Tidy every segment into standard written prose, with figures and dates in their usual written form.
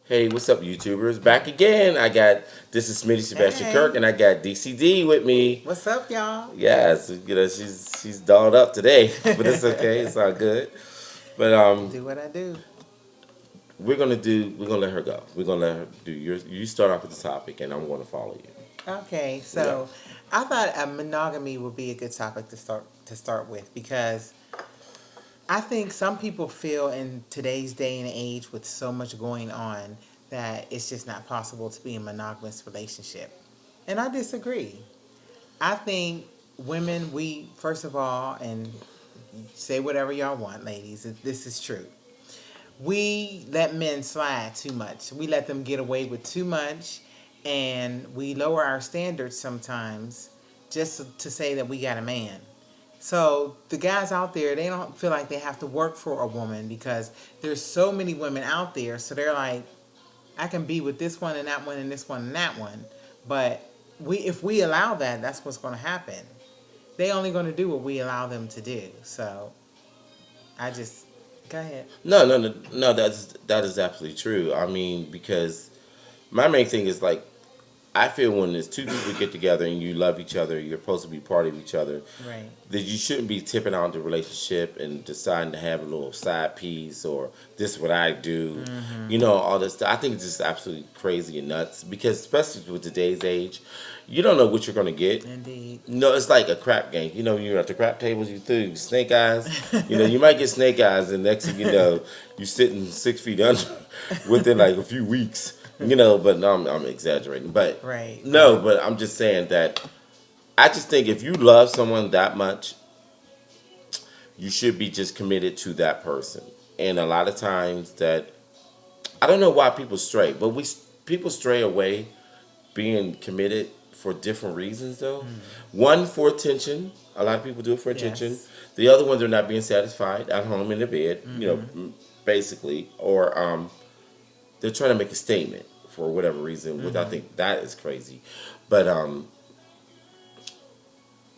Hey, what's up, YouTubers? Back again. This is Smitty Sebastian Hey, Kirk, and I got DCD with me. what's up, y'all? Yes, she's dolled up today, but it's okay. It's all good. But Do what I do. we're gonna let her go. We're gonna let her do you start off with the topic, and I'm gonna follow you. Okay, Yeah. so I thought monogamy would be a good topic to start with because I think some people feel in today's day and age with so much going on that it's just not possible to be in a monogamous relationship, and I disagree. I think women, we first of all, and say whatever y'all want, ladies. This is true. We let men slide too much. We let them get away with too much, and we lower our standards sometimes just to say that we got a man. So the guys out there, they don't feel like they have to work for a woman because there's so many women out there. So they're like, I can be with this one and that one and this one and that one. But if we allow that, that's what's going to happen. They only going to do what we allow them to do. So I just go ahead. No. That is absolutely true. I mean, because my main thing is like I feel when there's two people get together and you love each other, you're supposed to be part of each other. Right. That you shouldn't be tipping out the relationship and deciding to have a little side piece or this is what I do. All this stuff. I think it's just absolutely crazy and nuts because especially with today's age, you don't know what you're gonna get. Indeed. It's like a crap game. You're at the crap tables, you threw snake eyes. You might get snake eyes, and next thing you know, you're sitting 6 feet under within like a few weeks. But no, I'm exaggerating. But Right. no, but I'm just saying that I just think if you love someone that much, you should be just committed to that person. And a lot of times that I don't know why people stray, but people stray away being committed for different reasons though. One for attention. A lot of people do it for attention. Yes. The other one they're not being satisfied at home in their bed, basically, or they're trying to make a statement for whatever reason, which I think that is crazy. But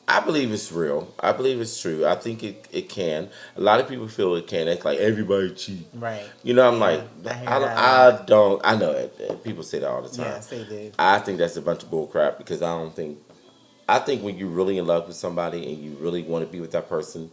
I believe it's real. I believe it's true. I think it can. A lot of people feel it can. It's like everybody cheat. Right. I'm Yeah, like, I hear that a lot. I don't. I know it. People say that all the time. Yes, they do. I think that's a bunch of bull crap because I don't think. I think when you're really in love with somebody and you really want to be with that person,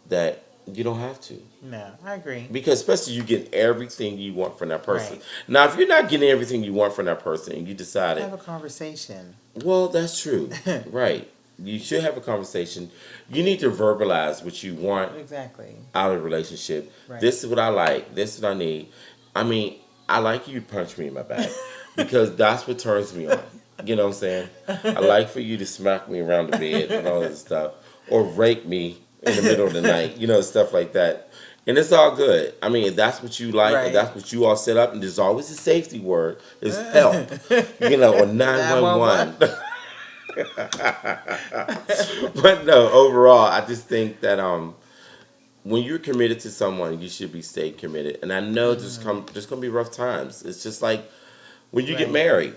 that you don't have to. No, I agree. Because especially you get everything you want from that person. Right. Now, if you're not getting everything you want from that person and you decided, Have a conversation. well, that's true. Right. You should have a conversation. You need to verbalize what you want Exactly. out of a relationship. Right. This is what I like. This is what I need. I mean, I like you to punch me in my back because that's what turns me on. You know what I'm saying? I like for you to smack me around the bed and all this stuff. Or rape me in the middle of the night. Stuff like that. And it's all good. I mean, if that's what you like, Right. if that's what you all set up, and there's always a safety word, is help. Or 911. But no, overall, I just think that when you're committed to someone, you should be stay committed. And I know there's gonna be rough times. It's just like when you get Right. married.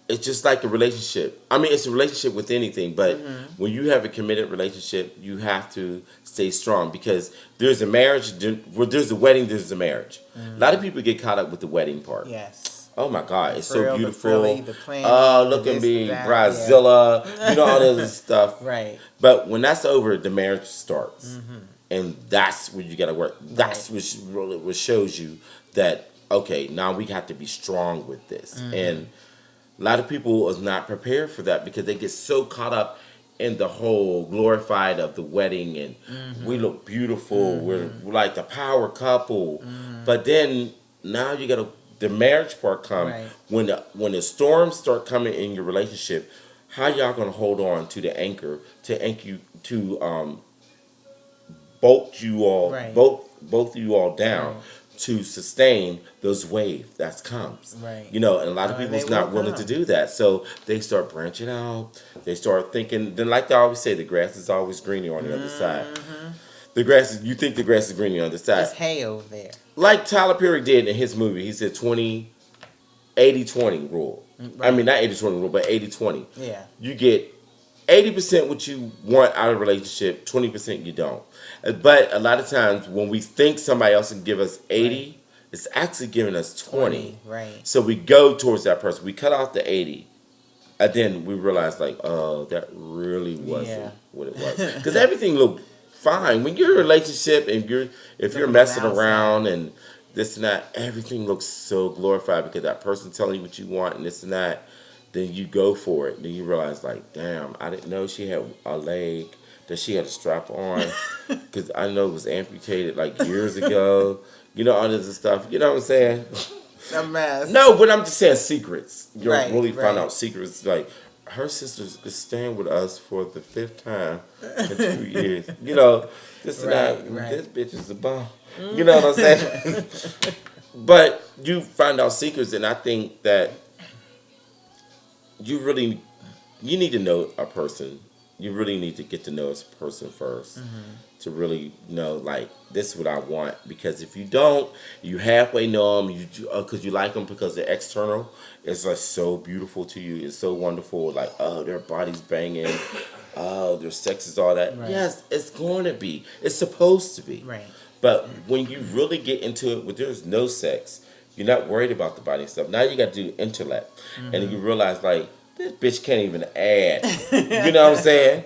It's just like a relationship. I mean, it's a relationship with anything, but when you have a committed relationship, you have to stay strong because there's a marriage. Where there's a wedding, there's a marriage. A lot of people get caught up with the wedding part. Yes. Oh my God, it's Frill, so the beautiful. frilly, the planning, Oh, the look at this, me, the that, Brazilla, all this stuff. Right. But when that's over, the marriage starts, and that's where you got to work. That's what shows you that okay, now we have to be strong with this. And a lot of people is not prepared for that because they get so caught up in the whole glorified of the wedding and we look beautiful. We're like the power couple, but then now you got to the marriage part come Right. when the storms start coming in your relationship. How y'all gonna hold on to the anchor to anchor you to bolt you all Right. both you all down Right. to sustain those waves that comes. Right. And a lot of And people's they not will willing to come. do that. So they start branching out. They start thinking then like they always say, the grass is always greener on the other side. You think the grass is greener on the other side. It's hay over there. Like Tyler Perry did in his movie. He said 80-20 rule. I Right. mean not 80-20 rule, but 80-20. Yeah. You get 80% what you want out of a relationship, 20% you don't. But a lot of times when we think somebody else can give us 80, it's actually giving us 20. Right. So we go towards that person. We cut off the 80. And then we realize, like, oh, that really wasn't what it was. Because everything looked fine. When you're in a relationship and if you're messing around and this and that, everything looks so glorified because that person's telling you what you want and this and that. Then you go for it. Then you realize, like, damn, I didn't know she had a leg that she had a strap on. Because I know it was amputated, like, years ago. You know, all this stuff. You know what I'm saying? A mess. No, but I'm just saying secrets. You'll Right, really find right. out secrets. Like, her sister is staying with us for the 5th time in 2 years. You know, this and that. Right. This bitch is a bum. You know what I'm saying? But you find out secrets, and I think that you need to know a person. You really need to get to know a person first to really know, like, this is what I want. Because if you don't, you halfway know them because you like them because they're external. It's like so beautiful to you. It's so wonderful. Like, oh, their body's banging. Oh, their sex is all that. Right. Yes, it's going to be. It's supposed to be. Right. But when you really get into it, where there's no sex, you're not worried about the body stuff. Now you got to do intellect, and you realize, like, this bitch can't even add. You know what I'm saying?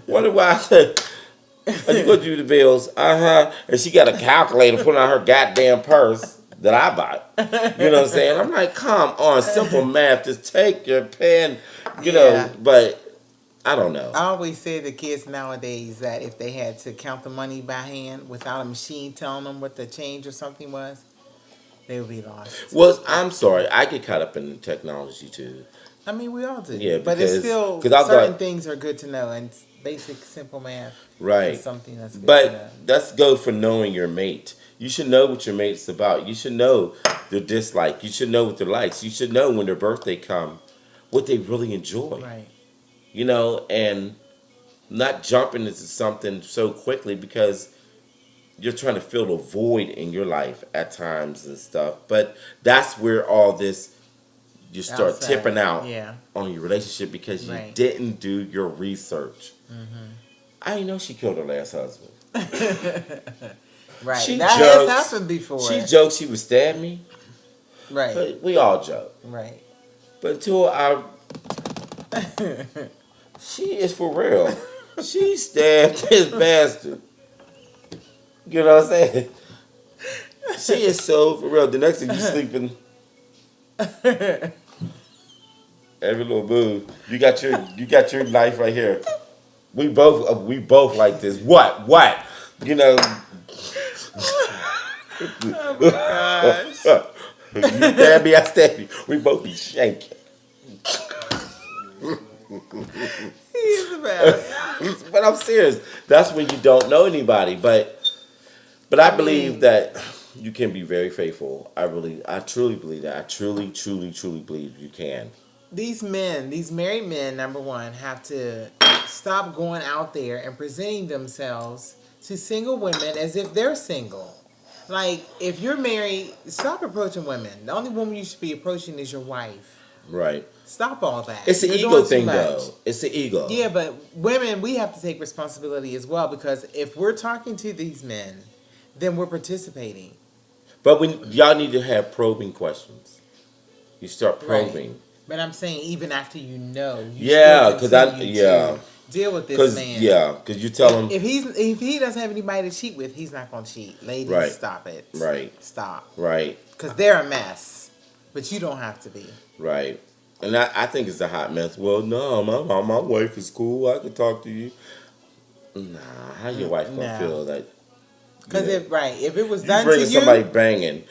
Wonder why I said, you go do the bills, and she got a calculator put on her goddamn purse that I bought. You know what I'm saying? I'm like, come on, simple math. Just take your pen, you know. But I don't know. I always say to kids nowadays that if they had to count the money by hand without a machine telling them what the change or something was, they would be lost. Well, I'm sorry. I get caught up in technology too. I mean, we all do. Yeah, but it's still certain things are good to know, and basic simple math is something that's good to know. That's go for knowing your mate. You should know what your mate's about. You should know their dislike. You should know what their likes. You should know when their birthday come, what they really enjoy. Right. You know, and not jumping into something so quickly because you're trying to fill a void in your life at times and stuff. But that's where all this, you start tipping out on your relationship because you didn't do your research. I didn't know she killed her last husband. Right. That has happened before. She joked she would stab me. Right. But we all joke. Right. But until she is for real. She stabbed this bastard. You know what I'm saying? She is so for real. The next thing you sleeping. Every little move. You got your knife right here. We both like this. What? You know. Oh my gosh. You stab me, I stab you. We both be shaking. He's the best. But I'm serious. That's when you don't know anybody. But I believe that you can be very faithful. I truly believe that. I truly believe you can. These married men, number one, have to stop going out there and presenting themselves to single women as if they're single. Like, if you're married, stop approaching women. The only woman you should be approaching is your wife. Right. Stop all that. It's an ego thing, though. It's the ego. Yeah, but women, we have to take responsibility as well, because if we're talking to these men, then we're participating. But when y'all need to have probing questions, you start probing. Right. But I'm saying even after you know, because deal with this man. Yeah, because you tell him if he doesn't have anybody to cheat with, he's not going to cheat. Ladies, stop it. Right. Stop. Right. Because they're a mess, but you don't have to be. Right. And I think it's a hot mess. Well, no, my wife is cool. I can talk to you. Nah, how your wife gonna feel that? Because if it was done to you, bringing somebody banging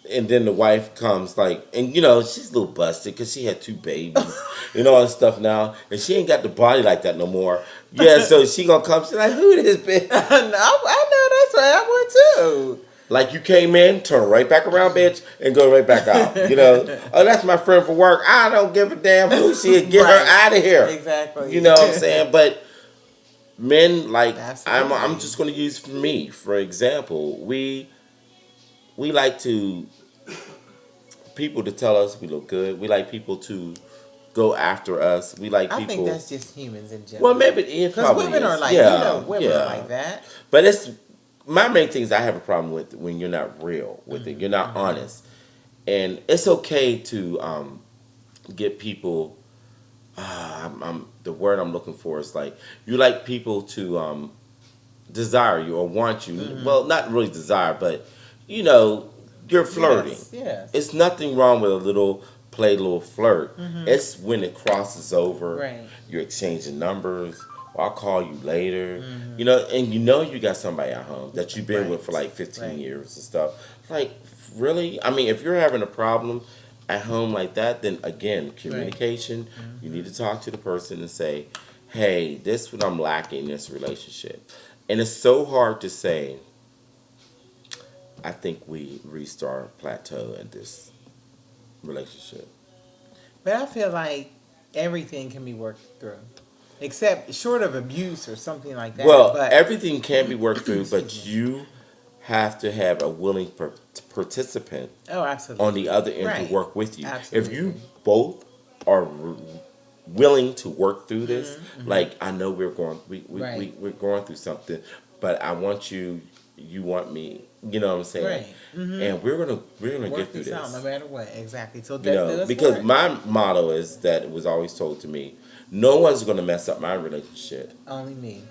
and then the wife comes and she's a little busted because she had 2 babies and all this stuff now, and she ain't got the body like that no more. Yeah, so she gonna come. She's like, who this bitch? No, I know that's right. I would too. Like, you came in, turn right back around, bitch, and go right back out. Oh, that's my friend for work. I don't give a damn who she is. Get her out of here. Exactly. You know what I'm saying? But men, like, I'm just going to use for me, for example, we like people to tell us we look good. We like people to go after us. We like people. I think that's just humans in general. Well, maybe it because women are like women are like that. But my main thing is I have a problem with when you're not real with it. You're not honest, and it's okay to get people. The word I'm looking for is like you like people to desire you or want you. Well, not really desire, but you know, you're flirting. Yes, yes. It's nothing wrong with a little play, little flirt. It's when it crosses over. Right. You're exchanging numbers. Or I'll call you later. You know, and you know you got somebody at home that you've been with for like 15 years and stuff. Like, really? I mean, if you're having a problem at home like that, then again, communication. You need to talk to the person and say, hey, this is what I'm lacking in this relationship. And it's so hard to say, I think we reached our plateau in this relationship. But I feel like everything can be worked through, except short of abuse or something like that. Well, but everything can be worked through, but you have to have a willing participant oh, absolutely. on the other end Right. to work with you. Absolutely. If you both are willing to work through this, like I know we're going through something, but I want you, you want me. You know what I'm saying? Right. And we're gonna work get through this out this. no matter what. Exactly. So You that know, does because work. my motto is that it was always told to me, no one's gonna mess up my relationship. Only me.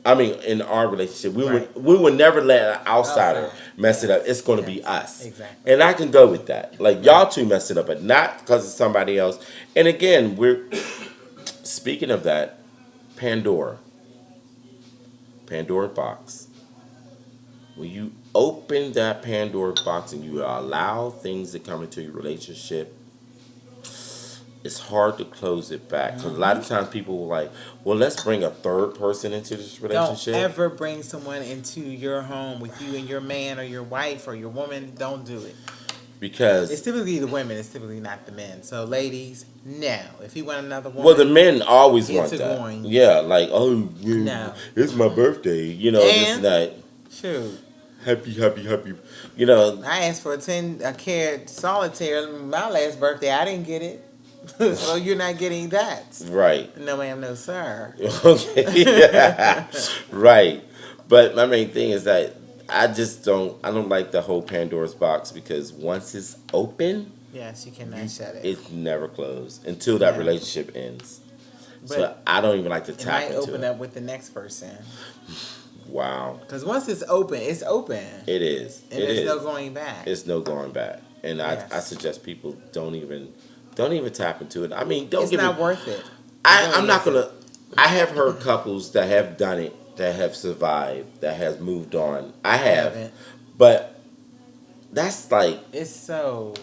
I mean, in our relationship, Right. we would never let an outsider Outside. mess it up. It's going to Yes. be us, Exactly. and I can go with that. Like y'all two mess it up, but not because of somebody else. And again, we're speaking of that, Pandora box. When you open that Pandora box and you allow things to come into your relationship, it's hard to close it back because a lot of times people will like, well, let's bring a third person into this relationship. Don't ever bring someone into your home with you and your man or your wife or your woman. Don't do it. Because It's typically the women. It's typically not the men. So, ladies, no. If you want another woman, well, the men always want It's a that. going. Yeah, like yeah, No. it's my birthday. You know, this And- and that. shoot. Happy. You know, I asked for a carat solitaire my last birthday. I didn't get it. So you're not getting that. right. No ma'am, no sir. Okay. Right. But my main thing is that I don't like the whole Pandora's box because once it's open, Yes, you cannot shut it. it's never closed until that Yeah. relationship ends. So But I don't even like to it tap might into open it. up with the next person. Wow. Because once it's open, it's open. It is. And there's no going back. It's no going back. And Yes. I suggest people don't even tap into it. I mean, don't It's give not me, worth it. I'm not gonna. I have heard couples that have done it, that have survived, that has moved on. I have, haven't. but that's like It's so.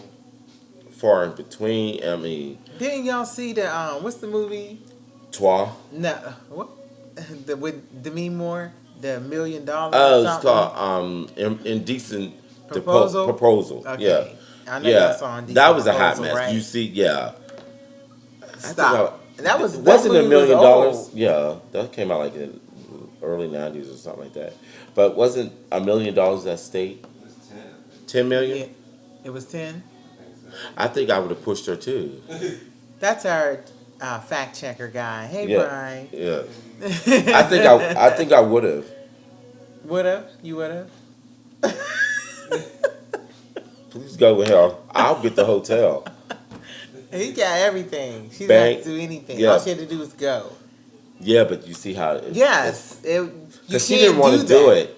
far in between. I mean, Didn't y'all see the what's the movie? Twa. No, what? With Demi Moore, the $1 million. Oh, it's something? called Indecent Proposal? Proposal. Okay. Yeah, I know y'all saw Indecent that was a hot Proposal, mess. right? You see, yeah. Stop. That was wasn't that $1 movie million. was old. Yeah, that came out like in early '90s or something like that. But wasn't $1 million at stake? 10 million. Yeah, it was 10. I think I would have pushed her too. That's our fact checker guy. Hey, Yeah, Brian. yeah. I think I would have. Would have? You would have? Please go with her. I'll get the hotel. He got everything. She didn't Bank. have to do anything. Yeah. All she had to do was go. Yeah, but you see how it. Yes. Because she didn't want to do it.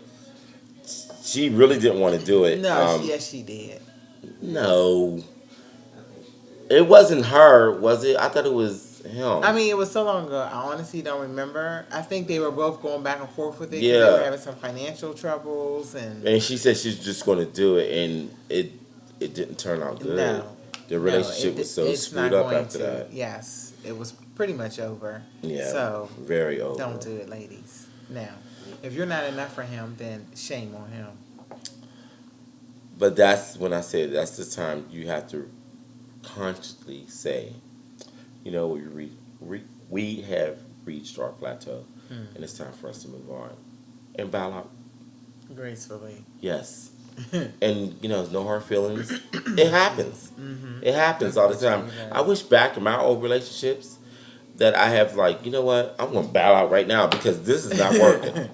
She really didn't want to do it. No, yes, she did. No. It wasn't her, was it? I thought it was him. I mean, it was so long ago. I honestly don't remember. I think they were both going back and forth with it. 'Cause Yeah. They were having some financial troubles And she said she's just going to do it, and it didn't turn out good. No. The relationship was so screwed up after that. Yes, it was pretty much over. Yeah. So very over. don't do it, ladies. Now, if you're not enough for him, then shame on him. But that's when I said that's the time you have to consciously say, you know, we have reached our plateau, and it's time for us to move on and bow out. Gracefully. Yes. And you know, no hard feelings. It happens. It happens all the time. I wish back in my old relationships that I have like, you know what, I'm gonna bow out right now because this is not working.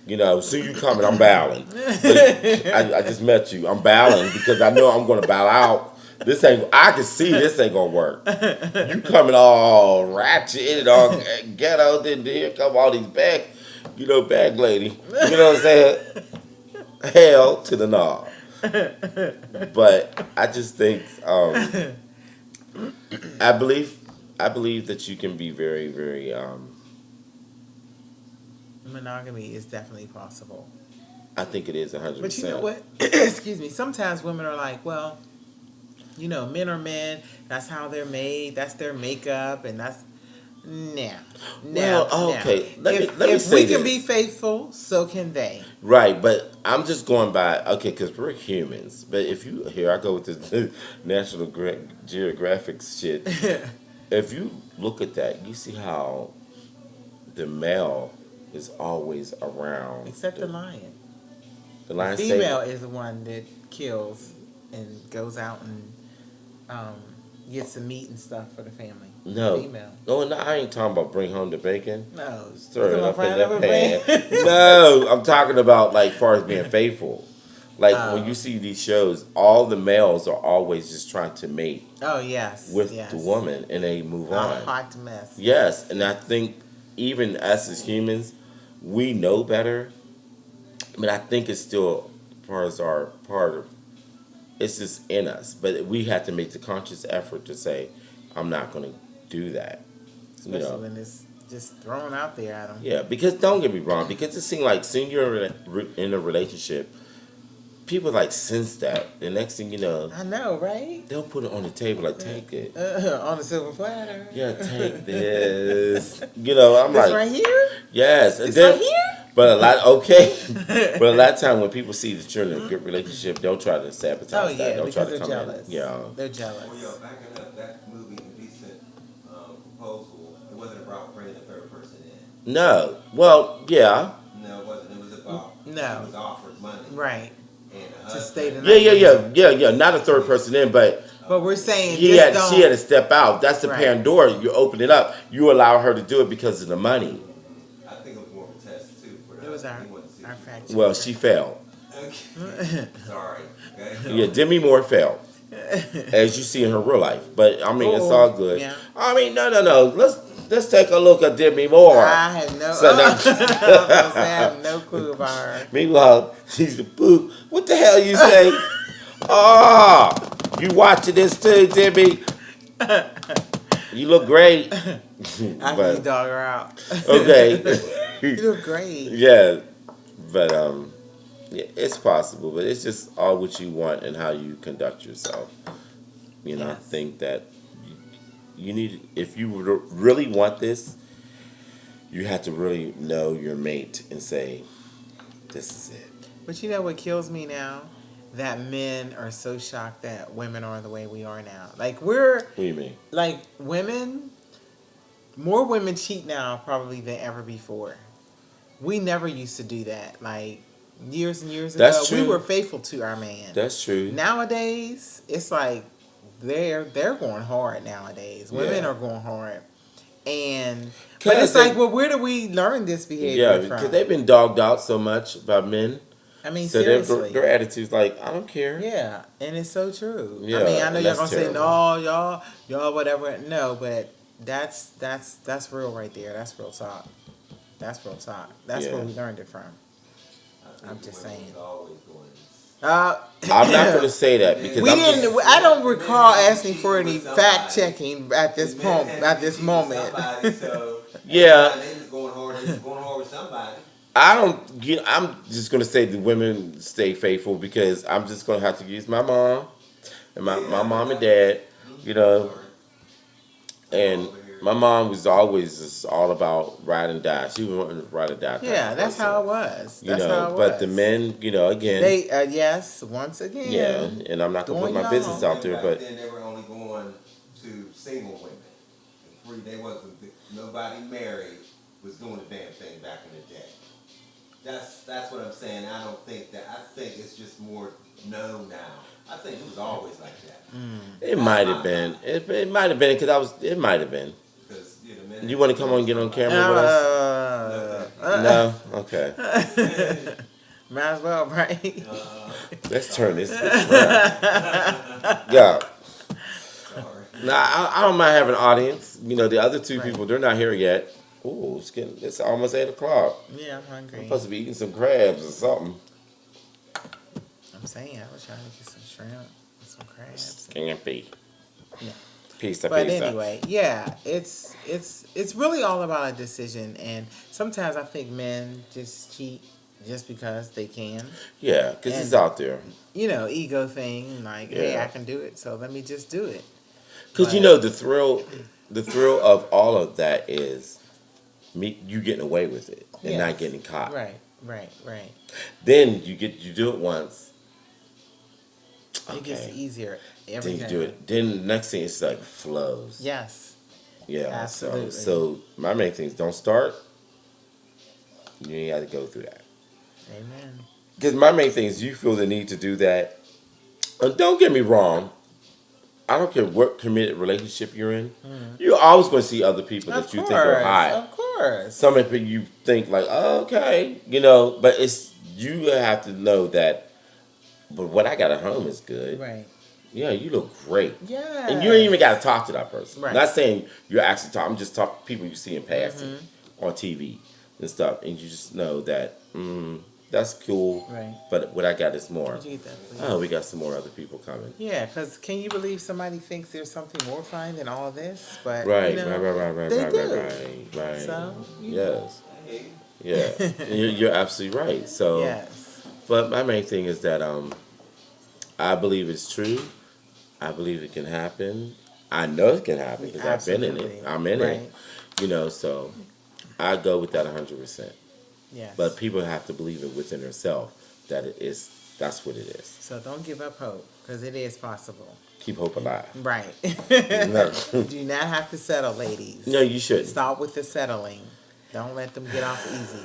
You know, soon you coming, I'm bowing. But I just met you. I'm bowing because I know I'm going to bow out. This ain't. I can see this ain't gonna work. You coming all ratchet and all ghetto. Then here come all these bag lady. You know what I'm saying? Hell to the knob. But I just think I believe that you can be very, very Monogamy is definitely possible. I think it is 100%. But you know what? Excuse me. Sometimes women are like, well, men are men. That's how they're made. That's their makeup, and that's okay. Let me if say we this. can be faithful, so can they. Right, but I'm just going by because we're humans. But if you I go with this National Geographic shit. If you look at that, you see how the male is always around. Except the lion. The lion. Female is the one that kills and goes out and gets the meat and stuff for the family. No. Female. No, I ain't talking about bring home the bacon. No. Throw it up in that pan. No, I'm talking about like far as being faithful. Like when you see these shows, all the males are always just trying to mate. Oh yes. With the woman, and they move on. A hot mess. Yes, and I think even us as humans, we know better, but I think it's still part of. It's just in us, but we have to make the conscious effort to say, "I'm not going to do that." Especially when it's just thrown out there at them. Yeah, because don't get me wrong, because it seems like soon you're in a relationship, people like sense that. The next thing you know, I know, right? They'll put it on the table, like take it on the silver platter. Yeah, take this. I'm this like, right here. Yes, this right here. But a lot of time when people see that you're in a good relationship, they'll try to sabotage that. Oh yeah, They'll because try to they're jealous. Yeah, they're jealous. Well, backing up, that movie, Indecent Proposal, it wasn't about bringing a third person in. No, well, yeah. No, it wasn't. It was about no. He was offered money, right, and to stay the night. Yeah. Not a third person in, but we're saying she had to step out. That's the Pandora. You open it up. You allow her to do it because of the money. I think it was more of a test too. It was our fact. Well, she failed. Okay. Sorry. Okay. Yeah, Demi Moore failed, as you see in her real life. But I mean, it's all good. Yeah. I mean, no. Let's take a look at Demi Moore. I had I have no clue about her. Meanwhile, she's the boo. What the hell you say? You watching this too, Demi? You look great. I can dog her out. Okay. You look great. Yeah, but it's possible, but it's just all what you want and how you conduct yourself. I think that you need, if you really want this, you have to really know your mate and say, this is it. But you know what kills me now? That men are so shocked that women are the way we are now. Like What do you mean? Like more women cheat now probably than ever before. We never used to do that. Like years and years ago, true. We were faithful to our man. That's true. Nowadays, it's like they're going hard nowadays. Women are going hard. But it's like, well, where do we learn this behavior from? Because they've been dogged out so much by men. I mean, so seriously. Their attitude's like, I don't care. Yeah, and it's so true. Yeah, I mean, I know y'all gonna terrible. say no, y'all whatever. No, but that's real right there. That's real talk. That's real talk. That's where we learned it from. I'm just saying. I'm not going to say that because I don't recall asking for any fact checking at this moment. Yeah. They was going hard with somebody. I'm just going to say the women stay faithful because I'm just going to have to use my mom and my mom and dad, and my mom was always just all about ride and die. She was wanting to ride and die. Yeah, that's how it was. But the men, again. They, yes, once again. Yeah, and I'm not going to put my business out there, but. Then they were only going to single women. They wasn't, nobody married was doing the damn thing back in the day. That's what I'm saying. I don't think that. I think it's just more known now. I think it was always like that. It might have been. It might have been because it might have been. You want to come on and get on camera with us? No? Okay. Might as well, right? Let's turn this bitch around. Yeah. Now, I don't mind having an audience. You know, the other two Right. people, they're not here yet. Ooh, it's almost 8 o'clock. Yeah, I'm I'm hungry. supposed to be eating some crabs or something. I'm saying I was trying to get some shrimp and some crabs. Scampi. Yeah. Pizza, But pizza. anyway, yeah, it's really all about a decision, and sometimes I think men just cheat just because they can. Yeah, because it's And- out there. You know, ego thing, like, hey, Yeah. I can do it, so let me just do it. Because you But- know the thrill of all of that is you getting away with it and not Yes. getting caught. Right. Then you do it once. It gets Okay. easier Then every you time. do it. Then the next thing is like flows. Yes. Yeah. Absolutely. So my main thing is don't start. You ain't got to go through that. Amen. Because my main thing is you feel the need to do that. And don't get me wrong. I don't care what committed relationship you're in. You're always going to see other people that you think are hot. Of course. Some people you think like, oh, okay, you know, but it's you have to know that. But what I got at home is good. Right. Yeah, you look great. Yeah. And you ain't even got to talk to that person. Right. Not saying you're actually talking. I'm just talking people you see in passing on TV and stuff, and you just know that that's cool. Right. But what I got is more. Did you get that, please? Oh, we got some more other people coming. Yeah, because can you believe somebody thinks there's something more fine than all this? But Right, you know, right, they do. right. So, Yes. Yeah. You're absolutely right. So, Yes. but my main thing is that I believe it's true. I believe it can happen. I know it can happen because I've been in it. Absolutely. I'm in Right. it. You know, so I go with that 100%. Yes. But people have to believe it within themselves that it is. That's what it is. So don't give up hope, because it is possible. Keep hope alive. Right. No. You do not have to settle, ladies. No, you shouldn't. Stop with the settling. Don't let them get off easy.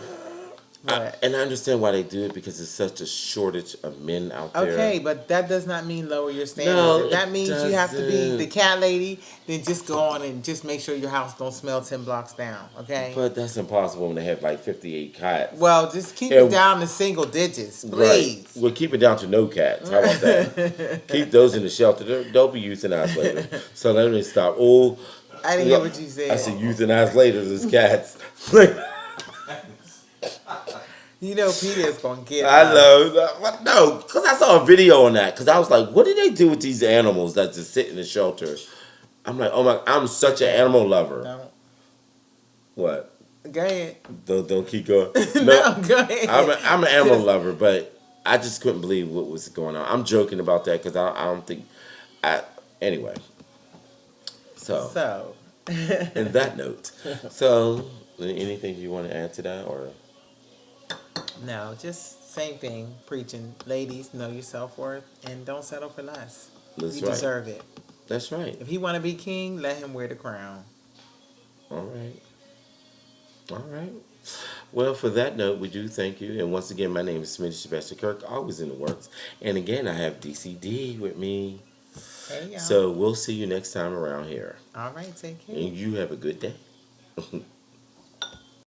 But, And I understand why they do it because there's such a shortage of men out there. okay, but that does not mean lower your standards. No, If that it means you have to be doesn't. the cat lady, then just go on and just make sure your house don't smell 10 blocks down, okay? But that's impossible when they have like 58 cats. Well, just keep Yeah. it down to single digits, Right. please. We'll keep it down to no cats. How about that? Keep those in the shelter. They'll be euthanized later. So let me stop. Oh, I didn't hear what you said. I said euthanized later as cats. You know Peter is going to get I us. know. But no, because I saw a video on that. Because I was like, what do they do with these animals that just sit in the shelter? I'm like, oh my, I'm such an animal lover. No. What? Go ahead. Don't keep going. No, go ahead. I'm an animal lover, but I just couldn't believe what was going on. I'm joking about that because I don't think. Anyway. So, in that note. So, anything you want to add to that? Or No, just same thing. Preaching. Ladies, know your self-worth and don't settle for less. That's You right. deserve it. That's right. If he want to be king, let him wear the crown. All right. All right. Well, for that note, we do thank you. And once again, my name is Smitty Sebastian Kirk, always in the works. And again, I have DCD with me. Hey, y'all. So we'll see you next time around here. All right, take care. And you have a good day.